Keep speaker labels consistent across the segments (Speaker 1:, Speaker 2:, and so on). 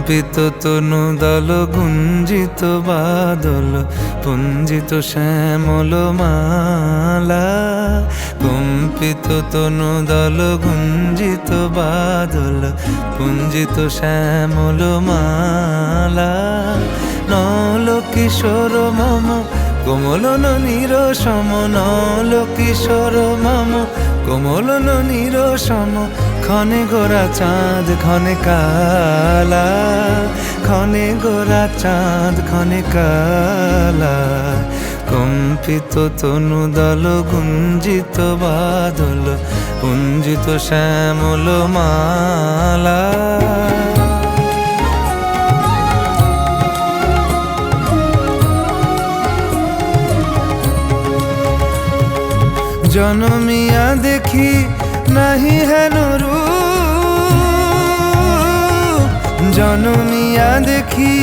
Speaker 1: কম্পিত তনু দল গুঞ্জিত বাদল পুঞ্জিত শ্যামল মালা। কম্পিত তনু দল গুঞ্জিত বাদল পুঞ্জিত শ্যামল মালা। নল কিশোর মম কোমলন নিরসম, নল কিশোর মম কোমলন নিরসম। ক্ষণে গোরা চাঁদ ক্ষণে কালা, ক্ষণে গোরা চাঁদ ক্ষণে কালা। কম্পিত তনু দল গুঞ্জিত বাদল পুঞ্জিত শ্যামল মালা। জনমিয়া দেখি নাহি হেন রূপ, জনমিয়া দেখি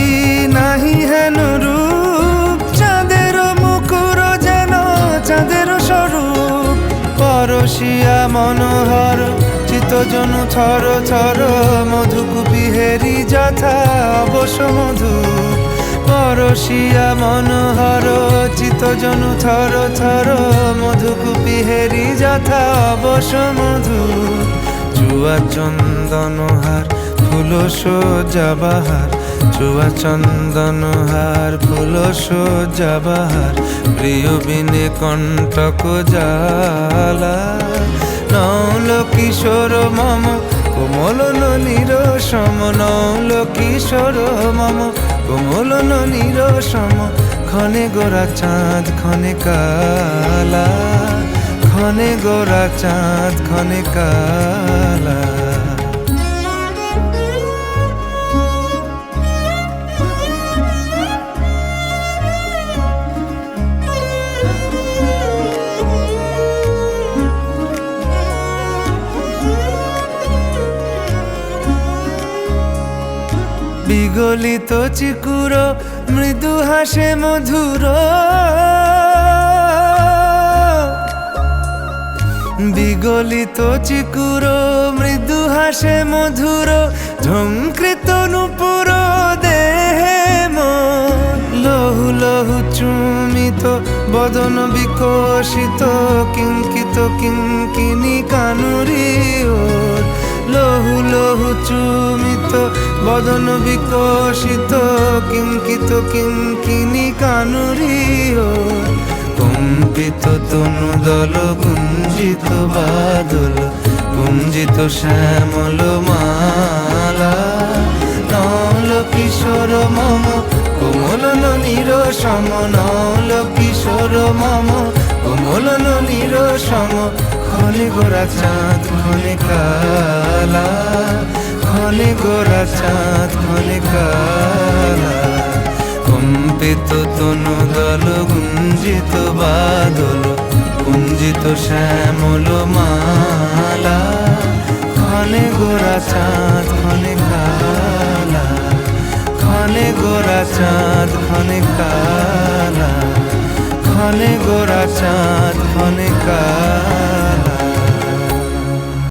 Speaker 1: নাহি হেন রূপ। চাঁদের মুকুর যেন চাঁদের স্বরূপ, পরশিয়া মনোহর চিত্তজনু থর থর। মধুকুপি হেরি যথা অবশ মধু, পরশিয়া মনোহর চিত্তজনু থর থর। মধুকুপি হেরি যথা অবশ মধু। চুয়া চন্দনহার ফুল সজ্জা বাহার, চুয়া চন্দনহার ফুল সজ্জা বাহার। প্রিয় বিনে কণ্টক জ্বালা। নল কিশোর মম কোমলন নিরসম, নল কিশোর মম কোমলন নিরসম। ক্ষণে গোরা চাঁদ ক্ষণে কালা, ক্ষণে গোরা চাঁদ ক্ষণে কালা। বিগলিত চিকুর মৃদু হাসে মধুর, বিগলিত চিকুর মৃদু হাসে মধুর। ঝংকৃত নূপুর দেহে মন, লহু লহু চুমিত বদন বিকশিত। কিঙ্কিত কিঙ্কিনি কানুরি ওর, লহু লহু চুমিত বদন বিকশিত। কিঙ্কিত কিঙ্কিনি কানুরি ওর। কম্পিত তনু দল গুঞ্জিত বাদল পুঞ্জিত শ্যামল মালা। নল কিশোর মম কোমলন নিরসম, নল কিশোর মম কোমলন নিরসম। ক্ষণে গোরা চাঁদ ক্ষণে কালা, ক্ষণে গোরা চাঁদ ক্ষণে কালা। কম্পিত তনু দল গুঞ্জিত বাদল পুঞ্জিত শ্যামল মালা। ক্ষণে গোরা চাঁদ ক্ষণে কালা, ক্ষণে গোরা চাঁদ ক্ষণে কালা, ক্ষণে গোরা চাঁদ ক্ষণে কালা।